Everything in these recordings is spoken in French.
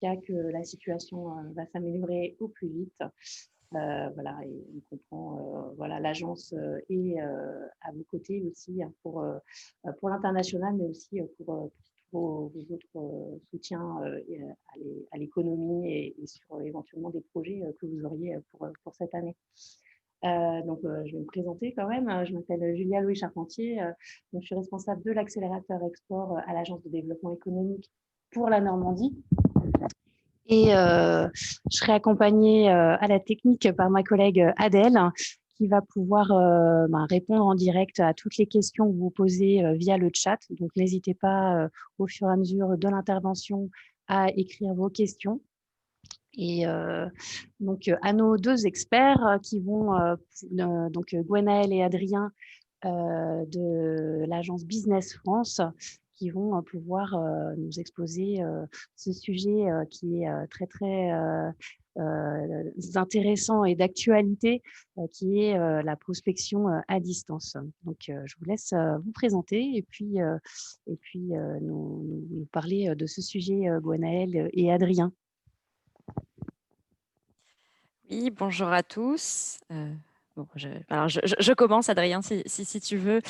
cas que la situation va s'améliorer au plus vite. Voilà, et on comprend, voilà, l'agence est à vos côtés aussi hein, pour l'international, mais aussi pour vos autres soutiens à l'économie et sur éventuellement des projets que vous auriez pour cette année. Je vais me présenter quand même. Je m'appelle Julia Louis Charpentier. Donc, je suis responsable de l'accélérateur export à l'Agence de développement économique pour la Normandie. Et je serai accompagnée à la technique par ma collègue Adèle, qui va pouvoir répondre en direct à toutes les questions que vous posez via le chat. Donc, n'hésitez pas au fur et à mesure de l'intervention à écrire vos questions. Et donc, à nos deux experts qui vont, donc Gwenaëlle et Adrien de l'agence Business France, qui vont pouvoir nous exposer ce sujet qui est très, très intéressant et d'actualité, qui est la prospection à distance. Donc, je vous laisse vous présenter et puis nous parler de ce sujet, Gwenaëlle et Adrien. Oui, bonjour à tous. Bon, je commence, Adrien, si tu veux.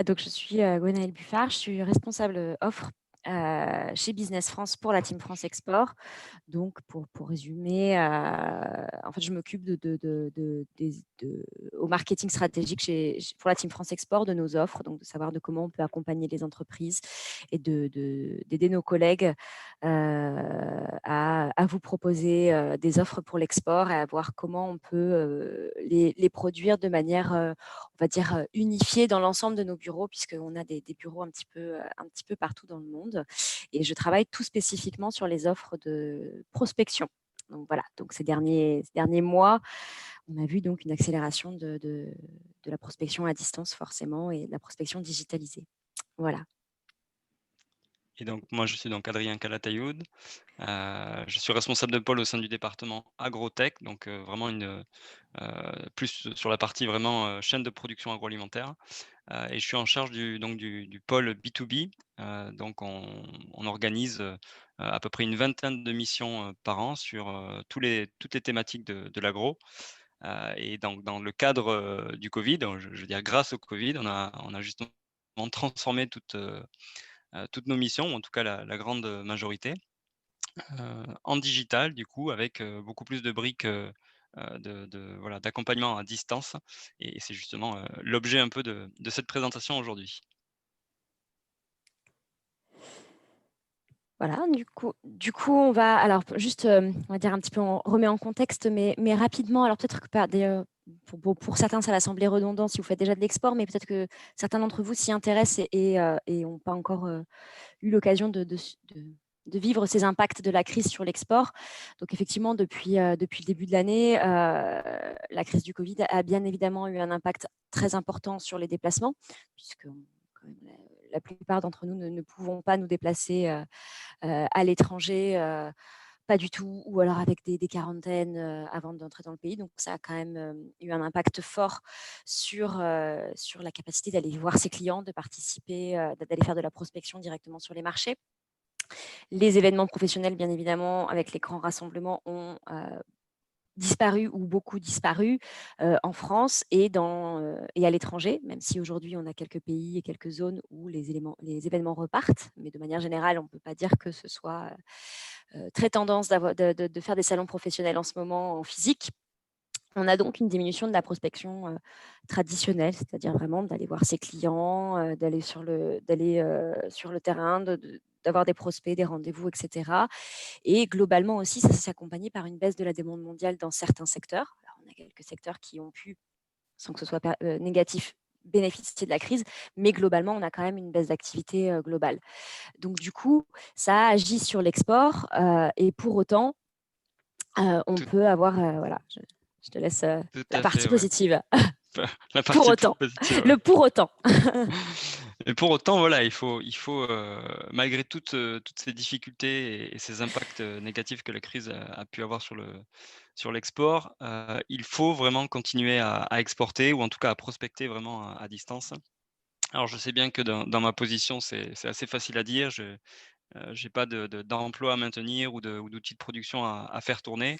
Donc, je suis Gwenaëlle Buffard, je suis responsable offre chez Business France pour la Team France Export. Donc, pour résumer, en fait, je m'occupe au marketing stratégique pour la Team France Export de nos offres, donc de savoir de comment on peut accompagner les entreprises et d'aider nos collègues à vous proposer des offres pour l'export et à voir comment on peut les produire de manière, on va dire, unifiée dans l'ensemble de nos bureaux, puisqu'on a des bureaux un petit peu partout dans le monde. Et je travaille tout spécifiquement sur les offres de prospection. Donc voilà, donc ces derniers mois, on a vu donc une accélération de la prospection à distance forcément et de la prospection digitalisée. Voilà. Et donc, moi, je suis donc Adrien Calatayud. Je suis responsable de pôle au sein du département agrotech, donc vraiment plus sur la partie vraiment chaîne de production agroalimentaire. Et je suis en charge du pôle B2B. Donc, on organise à peu près une vingtaine de missions par an sur toutes les thématiques de l'agro. Et donc, dans le cadre du Covid, je veux dire grâce au Covid, on a justement transformé toutes nos missions, ou en tout cas la grande majorité, en digital du coup avec beaucoup plus de briques voilà, d'accompagnement à distance. Et c'est justement l'objet un peu de cette présentation aujourd'hui. Voilà, du coup, on va alors juste, on va dire un petit peu, on remet en contexte, mais rapidement. Alors peut-être que d'ailleurs, pour certains, ça va sembler redondant si vous faites déjà de l'export, mais peut-être que certains d'entre vous s'y intéressent et n'ont pas encore eu l'occasion de vivre ces impacts de la crise sur l'export. Donc effectivement, depuis le début de l'année, la crise du Covid a bien évidemment eu un impact très important sur les déplacements, puisque quand même, la plupart d'entre nous ne pouvons pas nous déplacer à l'étranger, pas du tout, ou alors avec des quarantaines avant d'entrer dans le pays. Donc ça a quand même eu un impact fort sur la capacité d'aller voir ses clients, de participer, d'aller faire de la prospection directement sur les marchés. Les événements professionnels, bien évidemment, avec les grands rassemblements, ont disparu ou beaucoup disparu en France et à l'étranger, même si aujourd'hui on a quelques pays et quelques zones où les événements repartent, mais de manière générale, on ne peut pas dire que ce soit très tendance de faire des salons professionnels en ce moment en physique. On a donc une diminution de la prospection traditionnelle, c'est-à-dire vraiment d'aller voir ses clients, d'aller sur le terrain, d'avoir des prospects, des rendez-vous, etc. Et globalement aussi, ça s'est accompagné par une baisse de la demande mondiale dans certains secteurs. Alors, on a quelques secteurs qui ont pu, sans que ce soit négatif, bénéficier de la crise, mais globalement, on a quand même une baisse d'activité globale. Donc du coup, ça agit sur l'export et pour autant, on peut avoir, voilà, je te laisse Tout la à partie fait, ouais. positive. La Pour partie autant, positive, ouais. le pour autant. Et pour autant, voilà, il faut malgré toutes ces difficultés et ces impacts négatifs que la crise a pu avoir sur l'export, il faut vraiment continuer à exporter, ou en tout cas à prospecter vraiment à distance. Alors je sais bien que dans ma position, c'est assez facile à dire. j'ai pas d'emploi à maintenir ou d'outils de production à faire tourner.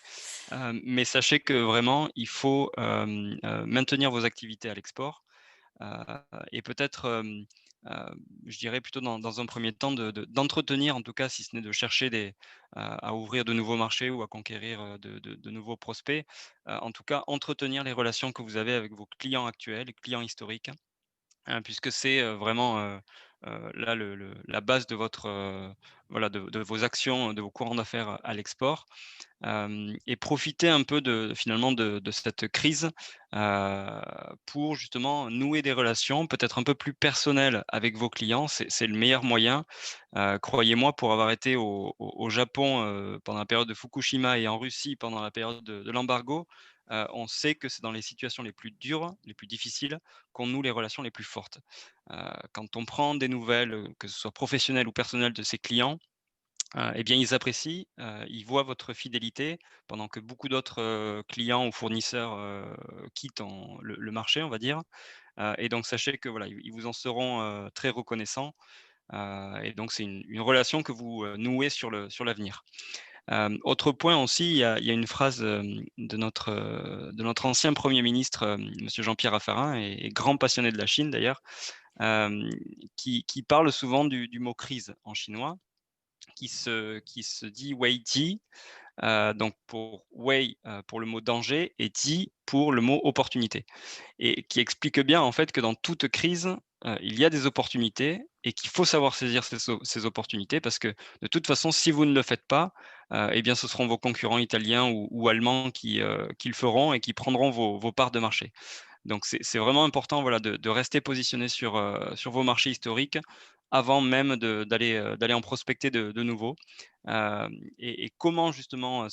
Mais sachez que vraiment, il faut maintenir vos activités à l'export. Et peut-être, je dirais plutôt dans un premier temps d'entretenir, en tout cas, si ce n'est de chercher à ouvrir de nouveaux marchés ou à conquérir de nouveaux prospects. En tout cas, entretenir les relations que vous avez avec vos clients actuels, clients historiques, puisque c'est vraiment là la base de votre, voilà, de vos actions, de vos courants d'affaires à l'export. Et profiter un peu finalement de cette crise, pour justement nouer des relations peut-être un peu plus personnelles avec vos clients. C'est le meilleur moyen. Croyez-moi, pour avoir été au Japon, pendant la période de Fukushima et en Russie pendant la période de l'embargo, on sait que c'est dans les situations les plus dures, les plus difficiles, qu'on noue les relations les plus fortes. Quand on prend des nouvelles, que ce soit professionnelles ou personnelles de ses clients, eh bien, ils apprécient, ils voient votre fidélité pendant que beaucoup d'autres, clients ou fournisseurs, quittent le marché, on va dire. Et donc sachez que voilà, ils vous en seront, très reconnaissants, et donc c'est une relation que vous, nouez sur l'avenir. Autre point aussi, il y a une phrase, de notre ancien premier ministre, monsieur Jean-Pierre Raffarin et grand passionné de la Chine d'ailleurs, hem, qui parle souvent du mot crise en chinois, qui se dit Wei-Ji, donc pour Wei, pour le mot danger et Ji pour le mot opportunité, et qui explique bien en fait que dans toute crise, il y a des opportunités et qu'il faut savoir saisir ces opportunités, parce que de toute façon, si vous ne le faites pas, eh bien ce seront vos concurrents italiens ou allemands qui le feront et qui prendront vos parts de marché. Donc c'est vraiment important, voilà, de rester positionné sur vos marchés historiques avant même d'aller en prospecter de nouveaux. Et comment justement,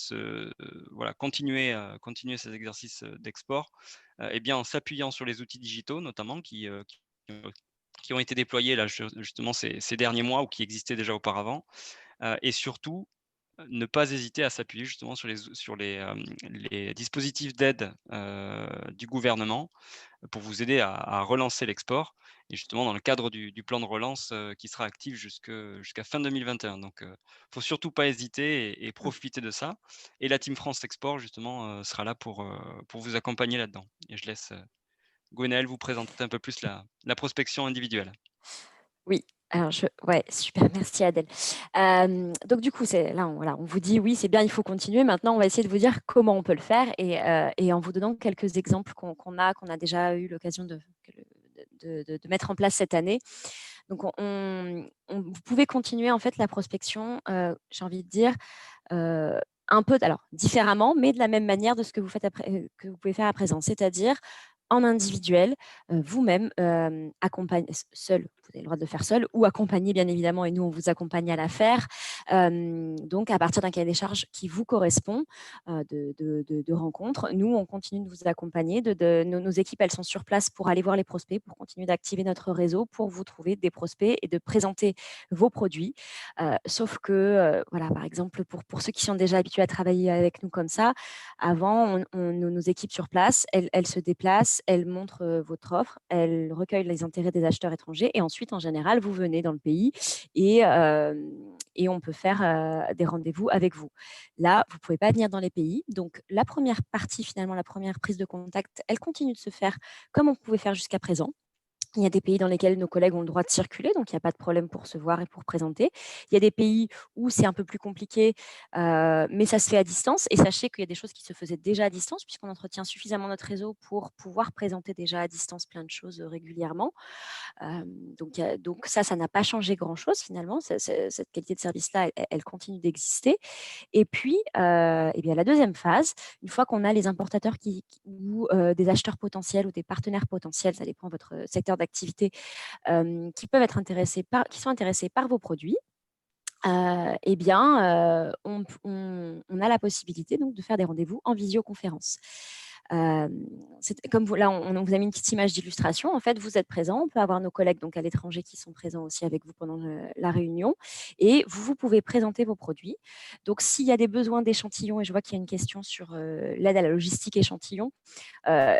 voilà, continuer ces exercices, d'export? Eh bien, en s'appuyant sur les outils digitaux notamment qui ont été déployés là justement ces derniers mois ou qui existaient déjà auparavant, et surtout ne pas hésiter à s'appuyer justement les dispositifs d'aide, du gouvernement pour vous aider à relancer l'export, et justement dans le cadre du plan de relance, qui sera actif jusqu'à fin 2021. Donc faut surtout pas hésiter et Mmh. profiter de ça, et la Team France Export justement, sera là pour vous accompagner là-dedans, et je laisse, Gwenaëlle vous présenter un peu plus la prospection individuelle. Oui, alors ouais, super, merci Adèle. Donc du coup, là, voilà, on vous dit oui, c'est bien, il faut continuer. Maintenant, on va essayer de vous dire comment on peut le faire et en vous donnant quelques exemples qu'on a déjà eu l'occasion de mettre en place cette année. Donc, vous pouvez continuer en fait la prospection, j'ai envie de dire, un peu, alors différemment, mais de la même manière de ce que vous faites que vous pouvez faire à présent, c'est-à-dire en individuel, vous-même, seul, vous avez le droit de le faire seul, ou accompagné bien évidemment, et nous on vous accompagne à la faire. Donc à partir d'un cahier des charges qui vous correspond, de rencontres, nous on continue de vous accompagner. Nos équipes, elles sont sur place pour aller voir les prospects, pour continuer d'activer notre réseau, pour vous trouver des prospects et de présenter vos produits. Sauf que, voilà, par exemple, pour ceux qui sont déjà habitués à travailler avec nous comme ça, avant, nos équipes sur place, elles se déplacent, elles montrent votre offre, elles recueillent les intérêts des acheteurs étrangers et ensuite, en général, vous venez dans le pays et on peut faire des rendez-vous avec vous. Là, vous ne pouvez pas venir dans les pays. Donc, la première partie, finalement, la première prise de contact, elle continue de se faire comme on pouvait faire jusqu'à présent. Il y a des pays dans lesquels nos collègues ont le droit de circuler, donc il n'y a pas de problème pour se voir et pour présenter. Il y a des pays où c'est un peu plus compliqué, mais ça se fait à distance. Et sachez qu'il y a des choses qui se faisaient déjà à distance, puisqu'on entretient suffisamment notre réseau pour pouvoir présenter déjà à distance plein de choses régulièrement. Donc ça n'a pas changé grand-chose finalement. Cette qualité de service-là, elle continue d'exister. Et puis, eh bien, la deuxième phase, une fois qu'on a les importateurs ou des acheteurs potentiels ou des partenaires potentiels, ça dépend de votre secteur d'activité, qui sont intéressés par vos produits, eh bien, on a la possibilité donc de faire des rendez-vous en visioconférence. Comme là, on vous a mis une petite image d'illustration. En fait, vous êtes présent. On peut avoir nos collègues donc à l'étranger qui sont présents aussi avec vous pendant la réunion. Et vous pouvez présenter vos produits. Donc, s'il y a des besoins d'échantillons, et je vois qu'il y a une question sur l'aide à la logistique échantillon, euh,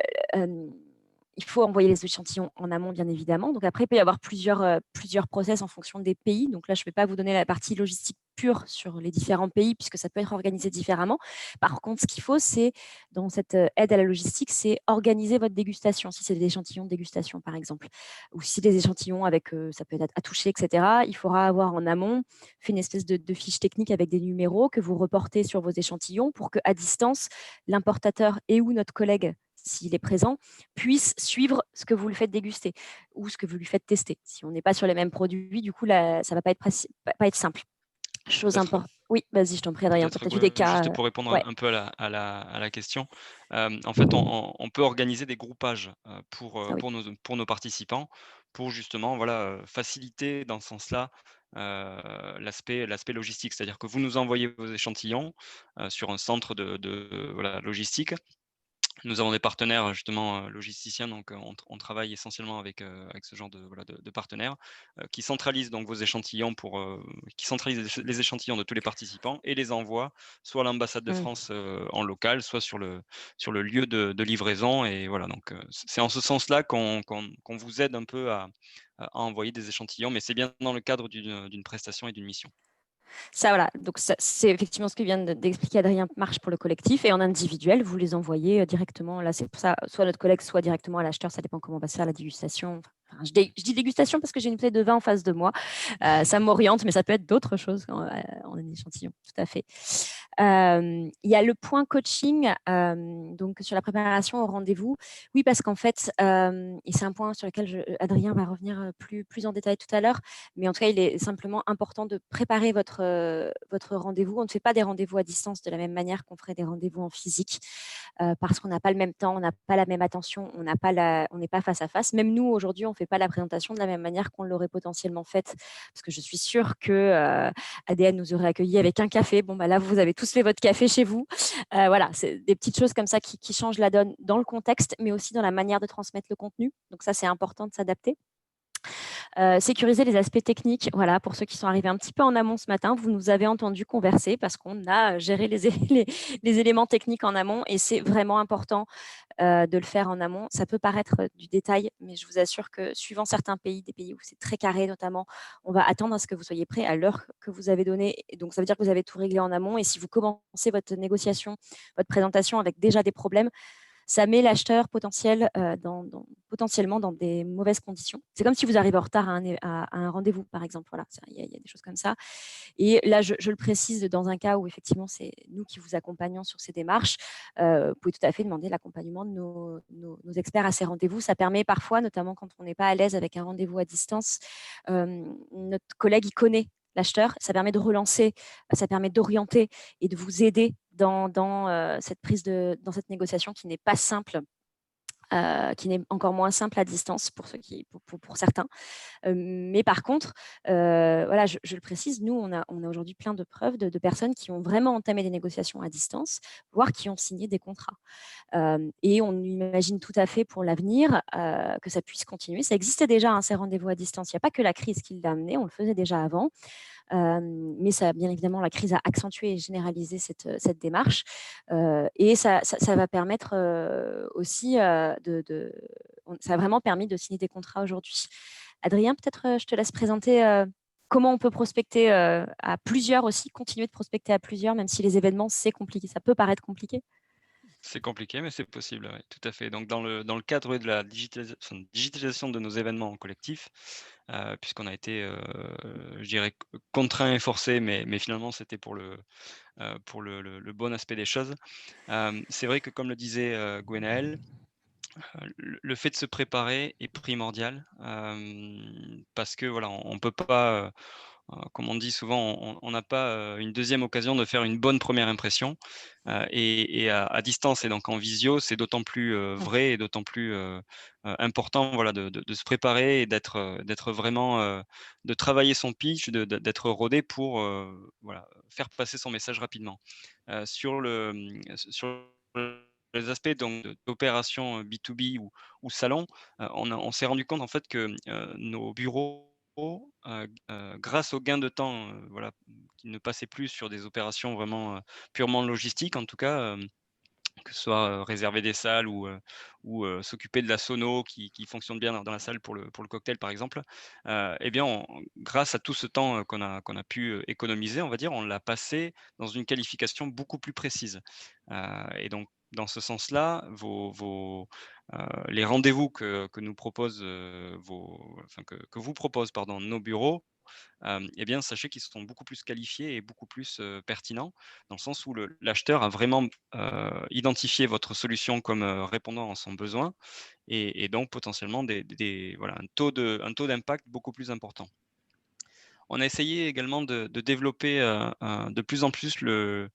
il faut envoyer les échantillons en amont, bien évidemment. Donc après, il peut y avoir plusieurs process en fonction des pays. Donc là, je ne vais pas vous donner la partie logistique pure sur les différents pays, puisque ça peut être organisé différemment. Par contre, ce qu'il faut, c'est, dans cette aide à la logistique, c'est organiser votre dégustation, si c'est des échantillons de dégustation, par exemple. Ou si des échantillons avec, ça peut être à toucher, etc. Il faudra avoir en amont fait une espèce de fiche technique avec des numéros que vous reportez sur vos échantillons pour qu'à distance, l'importateur et ou notre collègue, s'il est présent, puisse suivre ce que vous lui faites déguster ou ce que vous lui faites tester. Si on n'est pas sur les mêmes produits, du coup, là, ça ne va pas être simple. Chose Peut-être importante. Oui, vas-y, je t'en prie, Adrien. Tu as peut-être eu des cas. juste pour répondre Ouais, un peu à la question. En fait, on peut organiser des groupages ça oui. pour nos participants, pour justement voilà, faciliter dans ce sens-là l'aspect logistique. C'est-à-dire que vous nous envoyez vos échantillons sur un centre voilà, logistique. Nous avons des partenaires justement logisticiens, donc on travaille essentiellement avec ce genre voilà, de partenaires qui centralisent donc vos échantillons qui centralisent les échantillons de tous les participants et les envoient soit à l'ambassade de Mm. France en local, soit sur le lieu de livraison. Et voilà, donc c'est en ce sens-là qu'on vous aide un peu à envoyer des échantillons, mais c'est bien dans le cadre d'une prestation et d'une mission. Ça, voilà. Donc, c'est effectivement ce que vient d'expliquer Adrien marche pour le collectif. Et en individuel, vous les envoyez directement. Là, c'est pour ça, soit notre collègue, soit directement à l'acheteur. Ça dépend comment on va se faire la dégustation. Enfin, je dis dégustation parce que j'ai une plaie de vin en face de moi. Ça m'oriente, mais ça peut être d'autres choses en échantillon. Tout à fait. Il y a le point coaching, donc sur la préparation au rendez-vous. Oui, parce qu'en fait, et c'est un point sur lequel Adrien va revenir plus en détail tout à l'heure, mais en tout cas, il est simplement important de préparer votre rendez-vous. On ne fait pas des rendez-vous à distance de la même manière qu'on ferait des rendez-vous en physique, parce qu'on n'a pas le même temps, on n'a pas la même attention, on n'est pas face à face. Même nous, aujourd'hui, on ne fait pas la présentation de la même manière qu'on l'aurait potentiellement faite, parce que je suis sûre que ADN nous aurait accueillis avec un café. Bon, bah là, vous avez tous fait votre café chez vous. Voilà, c'est des petites choses comme ça qui changent la donne dans le contexte, mais aussi dans la manière de transmettre le contenu. Donc ça, c'est important de s'adapter. Sécuriser les aspects techniques. Voilà, pour ceux qui sont arrivés un petit peu en amont ce matin, vous nous avez entendu converser parce qu'on a géré les éléments techniques en amont et c'est vraiment important de le faire en amont. Ça peut paraître du détail, mais je vous assure que suivant certains pays, des pays où c'est très carré notamment, on va attendre à ce que vous soyez prêt à l'heure que vous avez donnée. Et donc, ça veut dire que vous avez tout réglé en amont. Et si vous commencez votre négociation, votre présentation avec déjà des problèmes, ça met l'acheteur potentiel potentiellement dans des mauvaises conditions. C'est comme si vous arrivez en retard à un rendez-vous, par exemple. Voilà, il y a des choses comme ça. Et là, je le précise dans un cas où effectivement, c'est nous qui vous accompagnons sur ces démarches. Vous pouvez tout à fait demander l'accompagnement de nos experts à ces rendez-vous. Ça permet parfois, notamment quand on n'est pas à l'aise avec un rendez-vous à distance, notre collègue, il connaît l'acheteur, ça permet de relancer, ça permet d'orienter et de vous aider dans cette négociation qui n'est pas simple, qui n'est encore moins simple à distance pour certains. Mais par contre, voilà, je le précise, nous, on a aujourd'hui plein de preuves de personnes qui ont vraiment entamé des négociations à distance, voire qui ont signé des contrats. Et on imagine tout à fait pour l'avenir que ça puisse continuer. Ça existait déjà, ces rendez-vous à distance. Il n'y a pas que la crise qui l'a amené, on le faisait déjà avant. Mais ça, bien évidemment, la crise a accentué et généralisé cette démarche. Et ça va permettre aussi ça a vraiment permis de signer des contrats aujourd'hui. Adrien, peut-être je te laisse présenter comment on peut prospecter à plusieurs aussi, continuer de prospecter à plusieurs, même si les événements, c'est compliqué. Ça peut paraître compliqué. C'est compliqué, mais c'est possible, ouais, tout à fait. Donc dans le cadre de la digitalisation de nos événements en collectif, puisqu'on a été, je dirais, contraint et forcé, mais finalement c'était pour le bon aspect des choses. C'est vrai que comme le disait Gwenaël, le fait de se préparer est primordial, parce que voilà, on peut pas, comme on dit souvent, on n'a pas une deuxième occasion de faire une bonne première impression. Et à distance et donc en visio, c'est d'autant plus vrai et d'autant plus important, voilà, de se préparer et d'être vraiment, de travailler son pitch, d'être rodé pour voilà, faire passer son message rapidement. Sur les aspects donc d'opération B2B ou salon, on s'est rendu compte en fait que nos bureaux, grâce au gain de temps, voilà, qui ne passaient plus sur des opérations vraiment purement logistiques en tout cas, que ce soit réserver des salles ou s'occuper de la sono qui fonctionne bien dans la salle pour le cocktail, par exemple. Eh bien, grâce à tout ce temps qu'on a pu économiser, on va dire, on l'a passé dans une qualification beaucoup plus précise. Et donc, dans ce sens-là, les rendez-vous que nous proposent enfin, que vous proposent pardon, nos bureaux, eh bien, sachez qu'ils sont beaucoup plus qualifiés et beaucoup plus pertinents, dans le sens où l'acheteur a vraiment identifié votre solution comme répondant à son besoin et donc potentiellement voilà, un taux d'impact beaucoup plus important. On a essayé également de développer de plus en plus le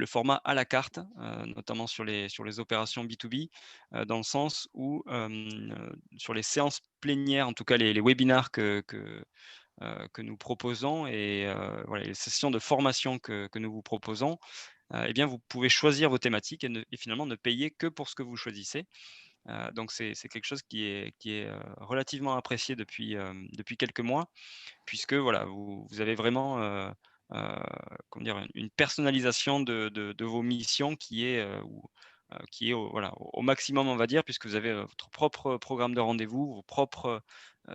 format à la carte, notamment sur les opérations B2B, dans le sens où sur les séances plénières, en tout cas les webinars que nous proposons et voilà, les sessions de formation que nous vous proposons, eh bien, vous pouvez choisir vos thématiques et finalement ne payer que pour ce que vous choisissez. Donc c'est quelque chose qui est relativement apprécié depuis quelques mois, puisque voilà, vous avez vraiment heu, comment dire? Une personnalisation de vos missions qui est voilà, au maximum, on va dire, puisque vous avez votre propre programme de rendez-vous, vos propres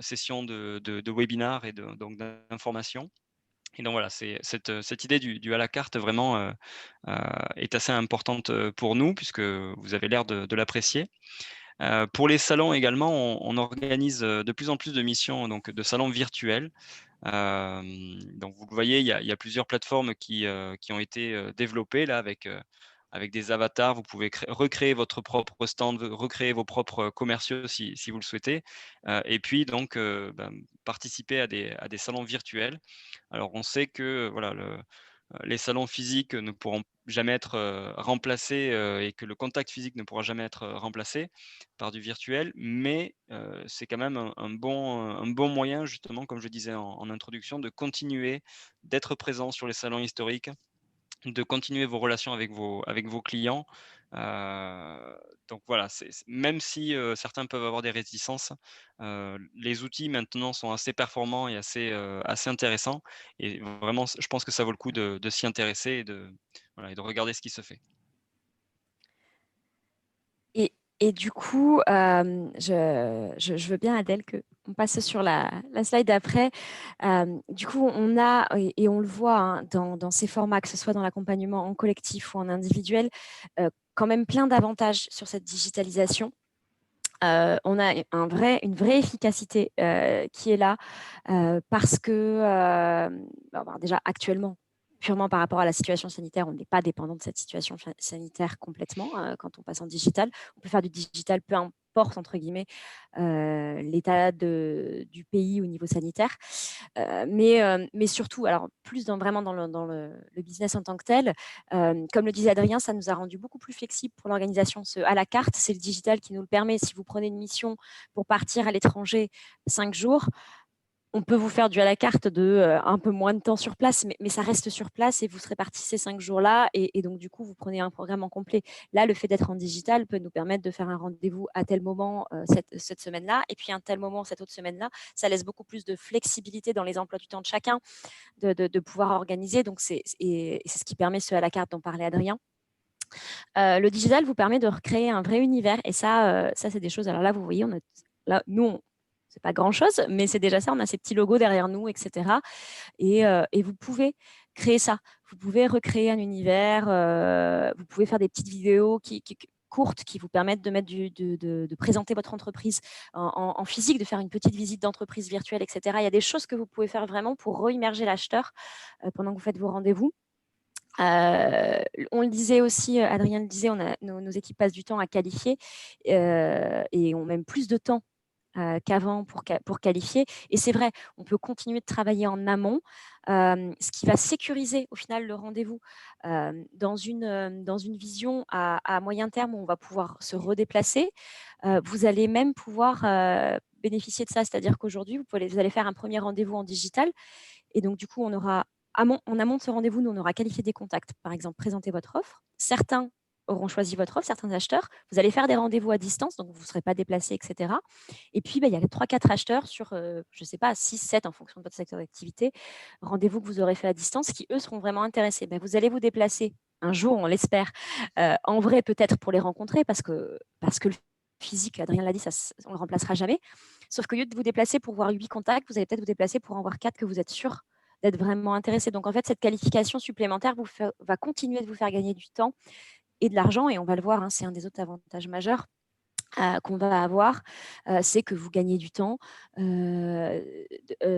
sessions de webinaires et donc d'informations. Et donc voilà, c'est cette idée du à la carte vraiment heu, est assez importante pour nous, puisque vous avez l'air de l'apprécier. Pour les salons également, on organise de plus en plus de missions donc de salons virtuels. Donc vous le voyez, il y a plusieurs plateformes qui ont été développées là avec des avatars. Vous pouvez recréer votre propre stand, recréer vos propres commerciaux si vous le souhaitez. Et puis donc participer à des salons virtuels. Alors on sait que voilà, les salons physiques ne pourront jamais être remplacés et que le contact physique ne pourra jamais être remplacé par du virtuel, mais c'est quand même un bon moyen, justement, comme je disais en introduction, de continuer d'être présent sur les salons historiques, de continuer vos relations avec vos clients. Heu, donc voilà, même si certains peuvent avoir des réticences, les outils maintenant sont assez performants et assez intéressants et vraiment, je pense que ça vaut le coup de s'y intéresser et voilà et de regarder ce qui se fait. Et du coup, je veux bien, Adèle, qu'on passe sur la slide d'après. Du coup, on a, et on le voit hein, dans ces formats, que ce soit dans l'accompagnement en collectif ou en individuel, quand même plein d'avantages sur cette digitalisation. On a une vraie efficacité qui est là parce que, déjà actuellement, purement par rapport à la situation sanitaire, on n'est pas dépendant de cette situation sanitaire complètement quand on passe en digital. On peut faire du digital, peu importe, entre guillemets, l'état du pays au niveau sanitaire. Mais surtout, alors plus vraiment dans le business en tant que tel, comme le disait Adrien, ça nous a rendu beaucoup plus flexible pour l'organisation. Ce à la carte, c'est le digital qui nous le permet. Si vous prenez une mission pour partir à l'étranger 5 jours, on peut vous faire du à la carte de un peu moins de temps sur place, mais ça reste sur place et vous serez parti ces 5 jours-là. Et donc, du coup, vous prenez un programme en complet. Là, le fait d'être en digital peut nous permettre de faire un rendez-vous à tel moment cette semaine-là et puis un tel moment cette autre semaine-là. Ça laisse beaucoup plus de flexibilité dans les emplois du temps de chacun de pouvoir organiser. Donc, c'est ce qui permet ce à la carte dont parlait Adrien. Le digital vous permet de recréer un vrai univers et ça c'est des choses. Alors là, vous voyez, nous, c'est pas grand-chose, mais c'est déjà ça. On a ces petits logos derrière nous, etc. Et vous pouvez créer ça. Vous pouvez recréer un univers. Vous pouvez faire des petites vidéos courtes qui vous permettent de mettre de présenter votre entreprise en physique, de faire une petite visite d'entreprise virtuelle, etc. Il y a des choses que vous pouvez faire vraiment pour re-immerger l'acheteur pendant que vous faites vos rendez-vous. On le disait aussi, Adrien le disait, nos équipes passent du temps à qualifier et ont même plus de temps qu'avant pour qualifier. Et c'est vrai, on peut continuer de travailler en amont, ce qui va sécuriser au final le rendez-vous dans une vision à moyen terme où on va pouvoir se redéplacer. Vous allez même pouvoir bénéficier de ça, c'est-à-dire qu'aujourd'hui, vous allez faire un premier rendez-vous en digital et donc du coup, on aura en amont de ce rendez-vous, nous, on aura qualifié des contacts. Par exemple, présenter votre offre. Certains auront choisi votre offre, certains acheteurs. Vous allez faire des rendez-vous à distance, donc vous ne serez pas déplacés, etc. Et puis, il y a 3-4 acheteurs sur, je ne sais pas, 6-7 en fonction de votre secteur d'activité, rendez-vous que vous aurez fait à distance, qui, eux, seront vraiment intéressés. Vous allez vous déplacer un jour, on l'espère, en vrai peut-être pour les rencontrer, parce que le physique, Adrien l'a dit, on ne le remplacera jamais. Sauf qu'au lieu de vous déplacer pour voir 8 contacts, vous allez peut-être vous déplacer pour en voir 4 que vous êtes sûr d'être vraiment intéressé. Donc en fait, cette qualification supplémentaire va continuer de vous faire gagner du temps et de l'argent, et on va le voir, c'est un des autres avantages majeurs qu'on va avoir, c'est que vous gagnez du temps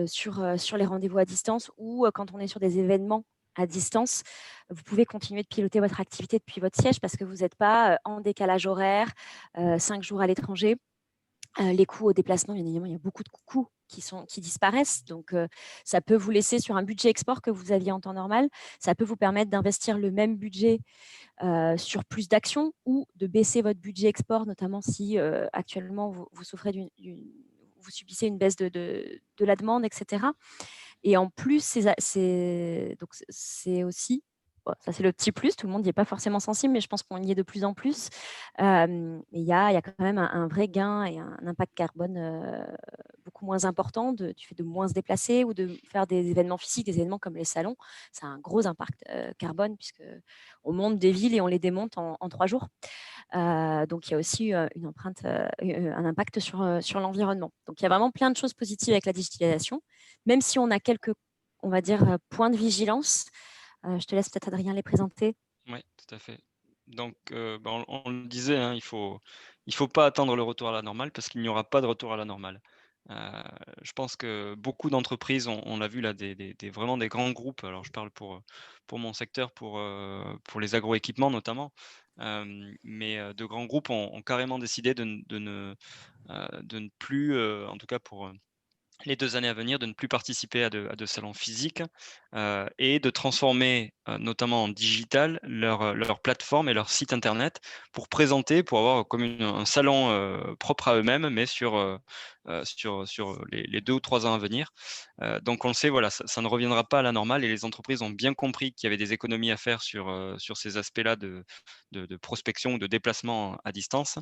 sur les rendez-vous à distance, ou quand on est sur des événements à distance, vous pouvez continuer de piloter votre activité depuis votre siège, parce que vous n'êtes pas en décalage horaire, 5 jours à l'étranger. Les coûts au déplacement, bien évidemment, il y a beaucoup de coûts qui disparaissent. Donc, ça peut vous laisser sur un budget export que vous aviez en temps normal. Ça peut vous permettre d'investir le même budget sur plus d'actions, ou de baisser votre budget export, notamment si actuellement vous souffrez vous subissez une baisse de la demande, etc. Et en plus, c'est aussi, bon, ça c'est le petit plus, tout le monde n'y est pas forcément sensible, mais je pense qu'on y est de plus en plus. Il y a quand même un vrai gain et un impact carbone beaucoup moins important du fait de moins se déplacer, ou de faire des événements physiques, des événements comme les salons. Ça a un gros impact carbone, puisque on monte des villes et on les démonte en 3 jours. Donc, il y a aussi une empreinte, un impact sur l'environnement. Donc, il y a vraiment plein de choses positives avec la digitalisation, même si on a quelques, on va dire, points de vigilance. Je te laisse peut-être, Adrien, les présenter. Oui, tout à fait. Donc, on le disait, il faut pas attendre le retour à la normale, parce qu'il n'y aura pas de retour à la normale. Je pense que beaucoup d'entreprises, on l'a vu là, vraiment des grands groupes. Alors, je parle pour mon secteur, pour les agroéquipements notamment, mais de grands groupes ont carrément décidé de ne plus, en tout cas pour les 2 années à venir, de ne plus participer à de salons physiques, et de transformer, notamment en digital, leur plateforme et leur site internet, pour avoir comme un salon, propre à eux-mêmes, mais sur les 2 ou 3 ans à venir. Donc on le sait, voilà, ça ne reviendra pas à la normale, et les entreprises ont bien compris qu'il y avait des économies à faire sur ces aspects-là de prospection ou de déplacement à distance.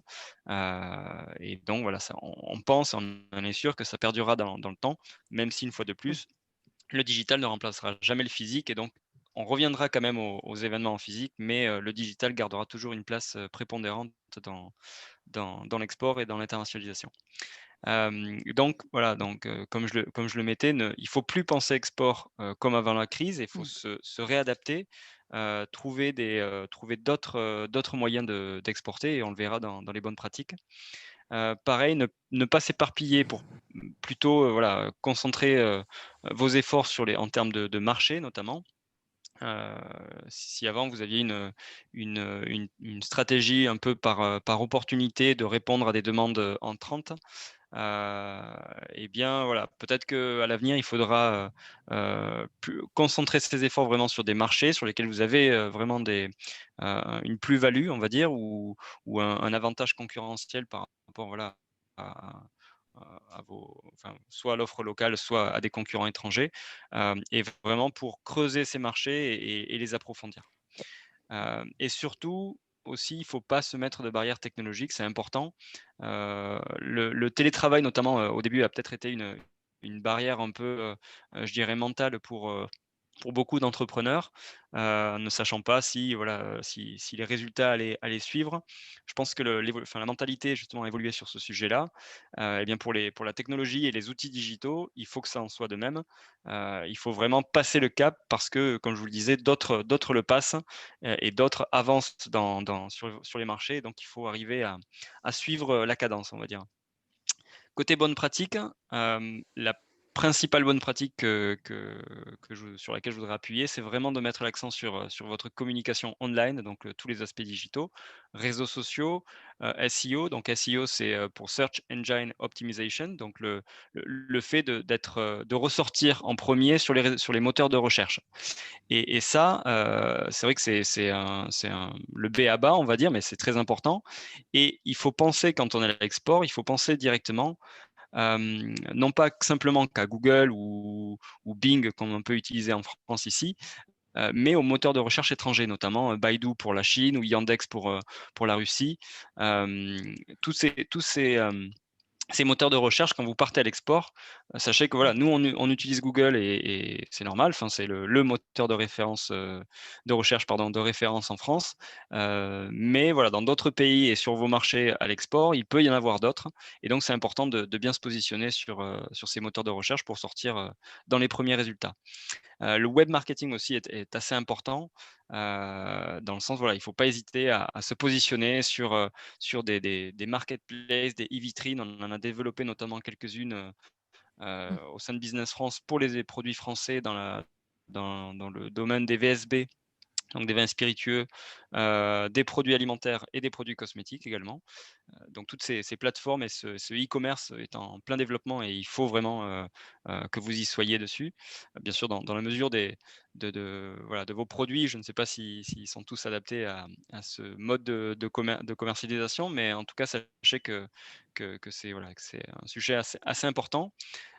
Et donc voilà, on pense, on en est sûr que ça perdurera dans le temps, même si, une fois de plus, le digital ne remplacera jamais le physique, et donc on reviendra quand même aux événements en physique, mais le digital gardera toujours une place prépondérante dans l'export et dans l'internationalisation. Donc voilà, comme je le mettais, il faut plus penser export comme avant la crise. Il faut se réadapter, trouver d'autres moyens d'exporter, et on le verra dans les bonnes pratiques. Pareil, ne pas s'éparpiller, pour plutôt voilà, concentrer vos efforts en termes de marché notamment. Si avant vous aviez une stratégie un peu par opportunité de répondre à des demandes entrantes, et bien voilà, peut-être qu'à l'avenir, il faudra concentrer ses efforts vraiment sur des marchés sur lesquels vous avez vraiment une plus-value, on va dire, ou un avantage concurrentiel par rapport, voilà, à, soit à l'offre locale, soit à des concurrents étrangers, et vraiment pour creuser ces marchés et les approfondir. Et surtout aussi, il ne faut pas se mettre de barrières technologiques, c'est important. Le télétravail notamment, au début, a peut-être été une barrière un peu, je dirais mentale, pour beaucoup d'entrepreneurs, ne sachant pas si les résultats allaient suivre. Je pense que la mentalité justement a évolué sur ce sujet-là. Et bien pour la technologie et les outils digitaux, il faut que ça en soit de même. Il faut vraiment passer le cap, parce que, comme je vous le disais, d'autres le passent, et d'autres avancent sur les marchés. Donc il faut arriver à suivre la cadence, on va dire. Côté bonne pratique, la principale bonne pratique sur laquelle je voudrais appuyer, c'est vraiment de mettre l'accent sur votre communication online, donc tous les aspects digitaux, réseaux sociaux, SEO. Donc SEO, c'est pour Search Engine Optimization, donc le fait de ressortir en premier sur les moteurs de recherche. Et ça, c'est vrai que le B à bas, on va dire, mais c'est très important. Et il faut penser, quand on est à l'export, il faut penser directement, non pas simplement qu'à Google ou Bing, comme on peut utiliser en France ici, mais aux moteurs de recherche étrangers, notamment Baidu pour la Chine, ou Yandex pour la Russie. Tous ces moteurs de recherche, quand vous partez à l'export, Sachez que voilà, nous on utilise Google et c'est normal, enfin c'est le moteur de référence, de recherche pardon, de référence en France. Mais voilà, dans d'autres pays et sur vos marchés à l'export, il peut y en avoir d'autres et donc c'est important de bien se positionner sur ces moteurs de recherche pour sortir, dans les premiers résultats. Le web marketing aussi est assez important, dans le sens, voilà, il ne faut pas hésiter à se positionner sur des marketplaces, des e-vitrines. On en a développé notamment quelques-unes, Mmh. au sein de Business France pour les produits français dans le domaine des VSB, donc des vins spiritueux, des produits alimentaires et des produits cosmétiques également. Donc toutes ces plateformes et ce e-commerce est en plein développement et il faut vraiment, que vous y soyez dessus. Bien sûr dans la mesure voilà, de vos produits, je ne sais pas s'ils sont tous adaptés à ce mode de commercialisation, mais en tout cas sachez que c'est voilà, que c'est un sujet assez important.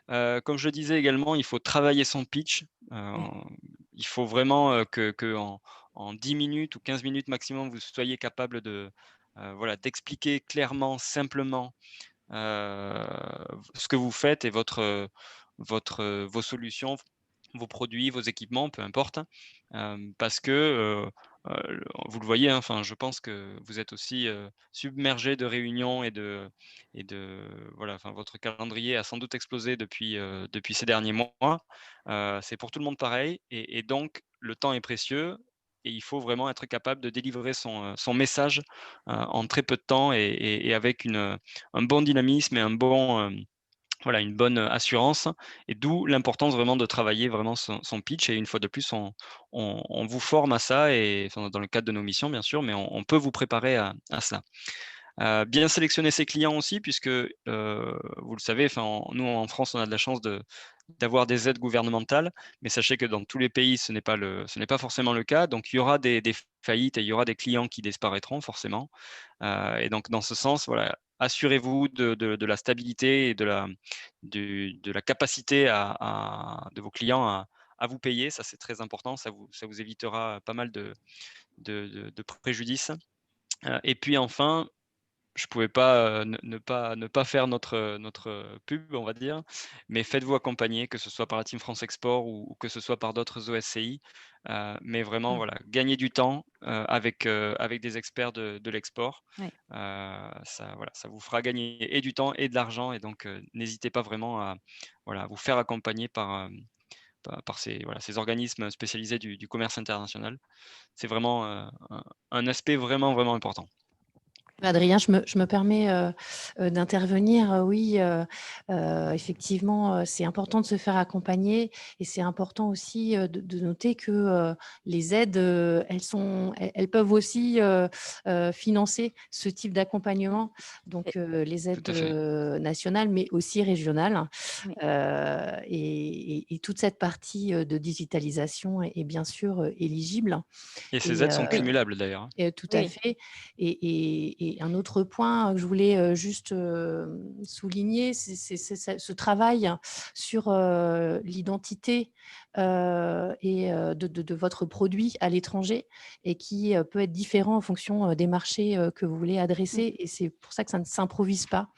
Comme je le disais également, il faut travailler son pitch. Ouais. Il faut vraiment, que en 10 minutes ou 15 minutes maximum, vous soyez capable voilà, d'expliquer clairement, simplement, heu, ce que vous faites et vos solutions, vos produits, vos équipements, peu importe. Parce que, vous le voyez, hein, enfin, je pense que vous êtes aussi, submergé de réunions et de voilà, enfin, votre calendrier a sans doute explosé depuis ces derniers mois. C'est pour tout le monde pareil et donc le temps est précieux et il faut vraiment être capable de délivrer son message, en très peu de temps et avec un bon dynamisme et voilà, une bonne, assurance et d'où l'importance vraiment de travailler vraiment son pitch et une fois de plus, on vous forme à ça et enfin, dans le cadre de nos missions bien sûr, mais on peut vous préparer à ça. Bien sélectionner ses clients aussi puisque, vous le savez, enfin, nous en France, on a de la chance d'avoir des aides gouvernementales, mais sachez que dans tous les pays, ce n'est pas forcément le cas. Donc il y aura des faillites et il y aura des clients qui disparaîtront forcément. Et donc dans ce sens, voilà, assurez-vous de la stabilité et de la capacité de vos clients à vous payer. Ça, c'est très important. Ça vous évitera pas mal de préjudices. Et puis enfin, je pouvais pas, ne pas faire notre pub, on va dire, mais faites-vous accompagner, que ce soit par la Team France Export ou que ce soit par d'autres OSCI, mais vraiment, Mmh. voilà, gagnez du temps, avec des experts de l'export. Ouais. Ça, voilà, ça vous fera gagner et du temps et de l'argent et donc n'hésitez pas vraiment à vous faire accompagner par ces organismes spécialisés du commerce international. C'est vraiment, un aspect vraiment, vraiment important. Adrien, je me permets d'intervenir. Oui, effectivement, c'est important de se faire accompagner et c'est important aussi de noter que les aides, elles peuvent aussi financer ce type d'accompagnement, Et donc les Tout aides à fait. nationales, mais aussi régionales. oui. Et toute cette partie de digitalisation est bien sûr éligible. Et ces Et, aides sont Oui, cumulables d'ailleurs, hein. tout oui, à oui. fait. Et un autre point que je voulais juste souligner, c'est ce travail sur l'identité et de votre produit à l'étranger et qui peut être différent en fonction des marchés que vous voulez Mmh. adresser. Et c'est pour ça que ça ne s'improvise pas.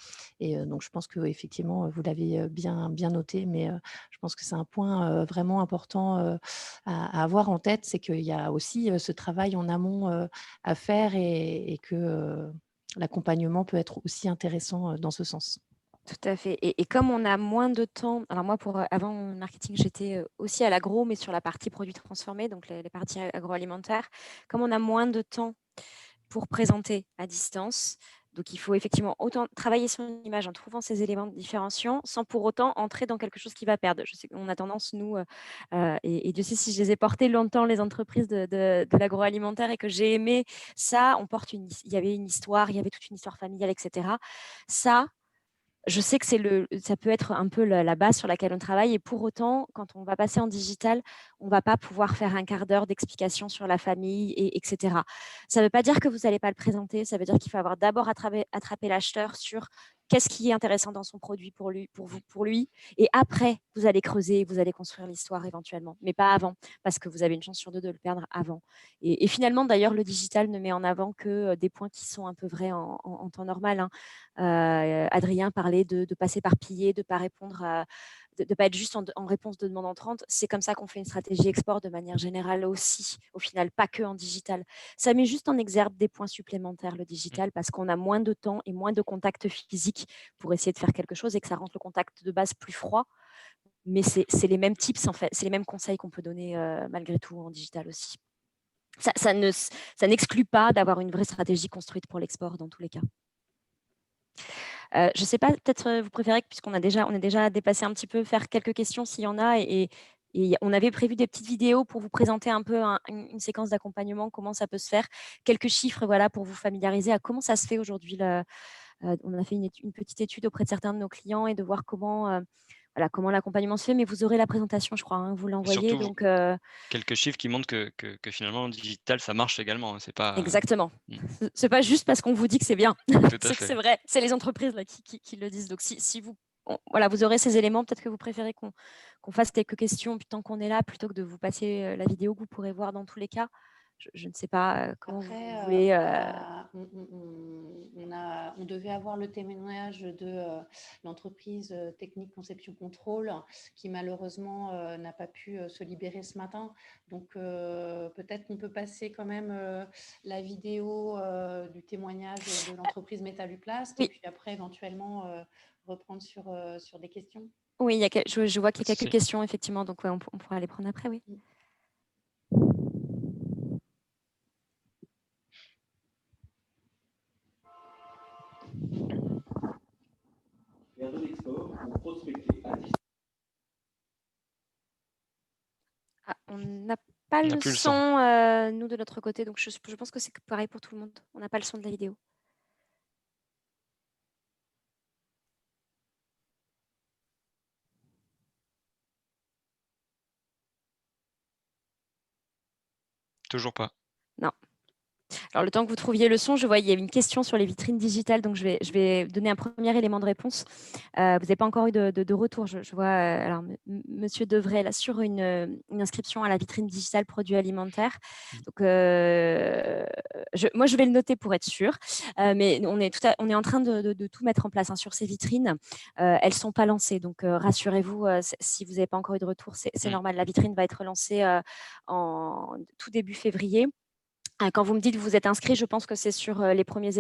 Et donc, je pense qu'effectivement, vous l'avez bien noté, mais je pense que c'est un point vraiment important à avoir en tête, c'est qu'il y a aussi ce travail en amont à faire et que l'accompagnement peut être aussi intéressant dans ce sens. Tout à fait et comme on a moins de temps alors moi avant mon marketing, j'étais, aussi à l'agro, mais sur la partie produits transformés, donc les parties agroalimentaires. Comme on a moins de temps pour présenter à distance, donc il faut effectivement autant travailler son image en trouvant ces éléments différenciants, sans pour autant entrer dans quelque chose qui va perdre. Je sais qu'on a tendance nous, et Dieu sait si je les ai portées longtemps les entreprises de l'agroalimentaire et que j'ai aimé ça, il y avait une histoire, il y avait toute une histoire familiale et cetera. Ça, je sais que ça peut être un peu la base sur laquelle on travaille et pour autant, quand on va passer en digital, on ne va pas pouvoir faire un quart d'heure d'explication sur la famille etc. Ça ne veut pas dire que vous n'allez pas le présenter, ça veut dire qu'il faut avoir d'abord attraper l'acheteur sur qu'est-ce qui est intéressant dans son produit pour lui, pour vous, pour lui. Et après, vous allez creuser, vous allez construire l'histoire éventuellement, mais pas avant, parce que vous avez une chance sur deux de le perdre avant. Et finalement, d'ailleurs, le digital ne met en avant que des points qui sont un peu vrais en temps normal, hein. Adrien parlait de ne pas s'éparpiller, de ne pas répondre de pas être juste en réponse de demande entrante. C'est comme ça qu'on fait une stratégie export de manière générale aussi, au final, pas que en digital. Ça met juste en exergue des points supplémentaires, le digital, parce qu'on a moins de temps et moins de contacts physiques pour essayer de faire quelque chose et que ça rende le contact de base plus froid. Mais c'est les mêmes tips, en fait, c'est les mêmes conseils qu'on peut donner malgré tout en digital aussi. Ça n'exclut pas d'avoir une vraie stratégie construite pour l'export dans tous les cas. Je ne sais pas, peut-être vous préférez, puisqu'on on est déjà dépassé un petit peu, faire quelques questions s'il y en a. Et on avait prévu des petites vidéos pour vous présenter un peu une séquence d'accompagnement, comment ça peut se faire. Quelques chiffres voilà, pour vous familiariser à comment ça se fait aujourd'hui. On a fait une petite étude auprès de certains de nos clients et de voir comment l'accompagnement se fait. Mais vous aurez la présentation, je crois, hein, vous Et l'envoyez. surtout, Donc, quelques chiffres qui montrent que finalement, le digital, ça marche également. C'est pas, exactement. C'est pas juste parce qu'on vous dit que c'est bien. Tout à C'est que fait. c'est vrai. C'est les entreprises là, qui le disent. Donc, si vous, voilà, vous aurez ces éléments, peut-être que vous préférez qu'on fasse quelques questions tant qu'on est là, plutôt que de vous passer la vidéo que vous pourrez voir dans tous les cas. Je ne sais pas comment Après, vous voulez. on devait avoir le témoignage de l'entreprise Technique Conception Contrôle qui malheureusement n'a pas pu se libérer ce matin. Donc peut-être qu'on peut passer quand même la vidéo du témoignage de l'entreprise Métalluplast Oui. et puis après éventuellement reprendre sur des questions. Oui, je vois qu'il y a quelques Si. questions effectivement, donc ouais, on pourra les prendre après, oui. Faire de l'export ou prospecter à distance. Ah, on n'a pas On n'a le plus le son, son. nous, de notre côté, donc je pense que c'est pareil pour tout le monde. On n'a pas le son de la vidéo. Toujours pas. Non. Alors, le temps que vous trouviez le son, je vois il y a une question sur les vitrines digitales, donc je vais donner un premier élément de réponse. Vous n'avez pas encore eu de retour. Je vois alors, Monsieur Devray là, sur une inscription à la vitrine digitale produits alimentaires. Donc, moi, je vais le noter pour être sûr. Mais on est en train de tout mettre en place hein, sur ces vitrines. Elles ne sont pas lancées, donc rassurez-vous, si vous n'avez pas encore eu de retour, c'est normal. La vitrine va être lancée en tout début février. Quand vous me dites que vous êtes inscrit, je pense que c'est sur les premiers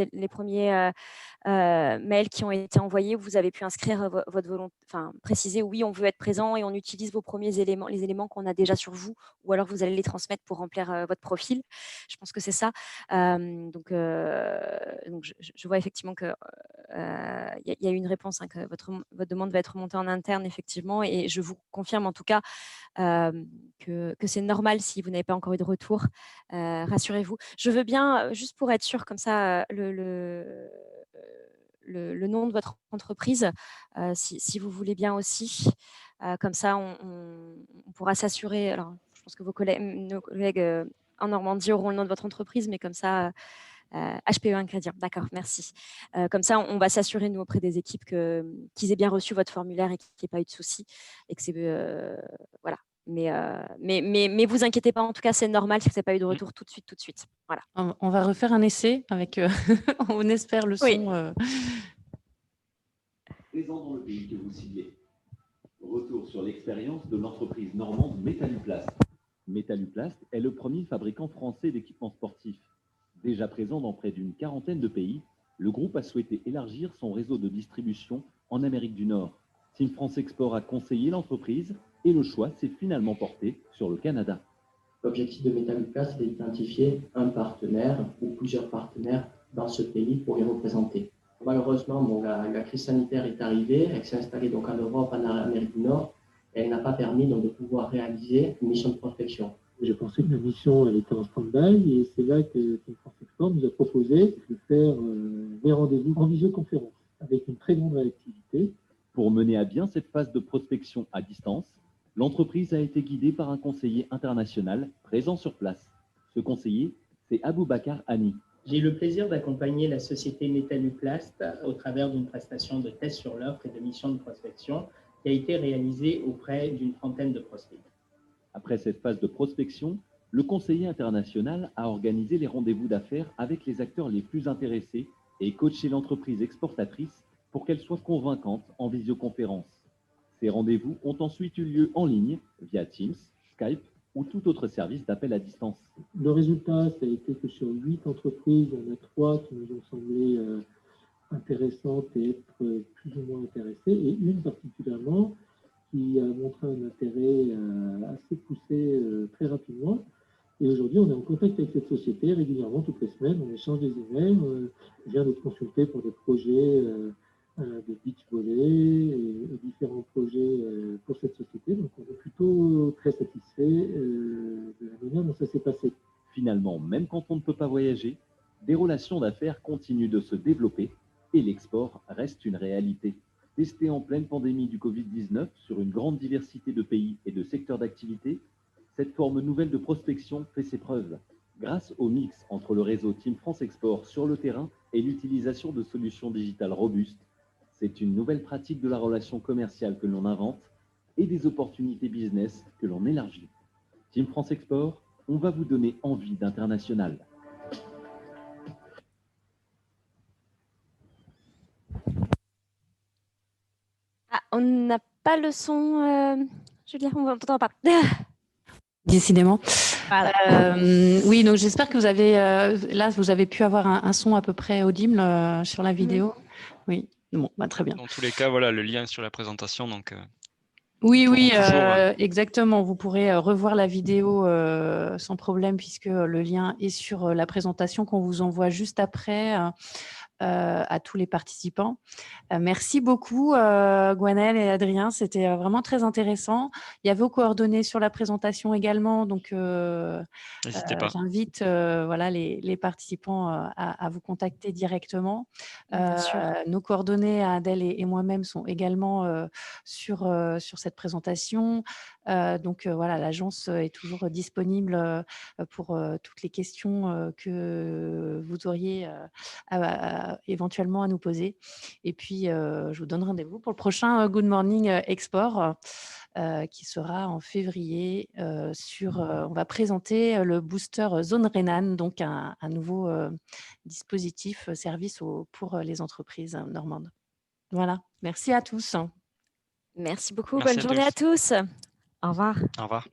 mails qui ont été envoyés où vous avez pu inscrire votre volonté, enfin préciser oui, on veut être présent et on utilise vos premiers éléments, les éléments qu'on a déjà sur vous, ou alors vous allez les transmettre pour remplir votre profil. Je pense que c'est ça. Donc je vois effectivement que il y a eu une réponse, hein, que votre demande va être remontée en interne effectivement, et je vous confirme en tout cas que c'est normal si vous n'avez pas encore eu de retour. Rassurez-vous. Je veux bien, juste pour être sûr, comme ça, le nom de votre entreprise, si vous voulez bien aussi. Comme ça, on pourra s'assurer. Alors, je pense que nos collègues en Normandie auront le nom de votre entreprise, mais comme ça, HPE Ingrédients, d'accord, merci. Comme ça, on va s'assurer, nous, auprès des équipes, qu'ils aient bien reçu votre formulaire et qu'il n'y ait pas eu de soucis. Et que c'est. Voilà. Mais vous inquiétez pas, en tout cas, c'est normal si vous n'avez pas eu de retour tout de suite. Voilà. On va refaire un essai avec, on espère, le son. Oui. Présent dans le pays que vous ciblez. Retour sur l'expérience de l'entreprise normande Métalluplast. Métalluplast est le premier fabricant français d'équipements sportifs. Déjà présent dans près d'une quarantaine de pays, le groupe a souhaité élargir son réseau de distribution en Amérique du Nord. Team France Export a conseillé l'entreprise et le choix s'est finalement porté sur le Canada. L'objectif de Métalluplast est d'identifier un partenaire ou plusieurs partenaires dans ce pays pour les représenter. Malheureusement, la crise sanitaire est arrivée, elle s'est installée donc en Europe, en Amérique du Nord, et elle n'a pas permis donc, de pouvoir réaliser une mission de prospection. J'ai pensé que la mission elle était en stand-by et c'est là que Team France Export nous a proposé de faire des rendez-vous en visioconférence avec une très grande réactivité. Pour mener à bien cette phase de prospection à distance, l'entreprise a été guidée par un conseiller international présent sur place. Ce conseiller, c'est Aboubakar Hani. J'ai eu le plaisir d'accompagner la société Métalluplast au travers d'une prestation de test sur l'offre et de mission de prospection qui a été réalisée auprès d'une trentaine de prospects. Après cette phase de prospection, le conseiller international a organisé les rendez-vous d'affaires avec les acteurs les plus intéressés et coaché l'entreprise exportatrice pour qu'elle soit convaincante en visioconférence. Ces rendez-vous ont ensuite eu lieu en ligne, via Teams, Skype ou tout autre service d'appel à distance. Le résultat, ça a été que sur 8 entreprises, il y en a 3 qui nous ont semblé intéressantes et être plus ou moins intéressées, et une particulièrement qui a montré un intérêt assez poussé très rapidement. Et aujourd'hui, on est en contact avec cette société régulièrement, toutes les semaines, on échange des emails, on vient d'être consulté pour des projets de beach volley et différents projets pour cette société. Donc on est plutôt très satisfait de la manière dont ça s'est passé. Finalement, même quand on ne peut pas voyager, des relations d'affaires continuent de se développer et l'export reste une réalité. Testé en pleine pandémie du Covid-19 sur une grande diversité de pays et de secteurs d'activité, cette forme nouvelle de prospection fait ses preuves. Grâce au mix entre le réseau Team France Export sur le terrain et l'utilisation de solutions digitales robustes, c'est une nouvelle pratique de la relation commerciale que l'on invente et des opportunités business que l'on élargit. Team France Export, on va vous donner envie d'international. Ah, on n'a pas le son, Julia, on n'entend pas. Décidément. Voilà. Oui, donc j'espère que vous avez, là, vous avez pu avoir un son à peu près audible sur la vidéo. Oui, bon, bah, très bien. Dans tous les cas, voilà, le lien est sur la présentation. Donc, oui, toujours, exactement. Vous pourrez revoir la vidéo sans problème puisque le lien est sur la présentation qu'on vous envoie juste après à tous les participants. Merci beaucoup, Gwenaëlle et Adrien. C'était vraiment très intéressant. Il y a vos coordonnées sur la présentation également. Donc, n'hésitez pas. j'invite voilà, les participants à vous contacter directement. Bien sûr. Nos coordonnées à Adèle et moi-même sont également sur cette présentation. Donc, voilà, l'agence est toujours disponible pour toutes les questions que vous auriez éventuellement à nous poser. Et puis, je vous donne rendez-vous pour le prochain Good Morning Export qui sera en février. On va présenter le booster Zone Rhénane, donc un nouveau dispositif service pour les entreprises normandes. Voilà, merci à tous. Merci beaucoup. Merci Bonne à journée à tous. Au revoir. Au revoir.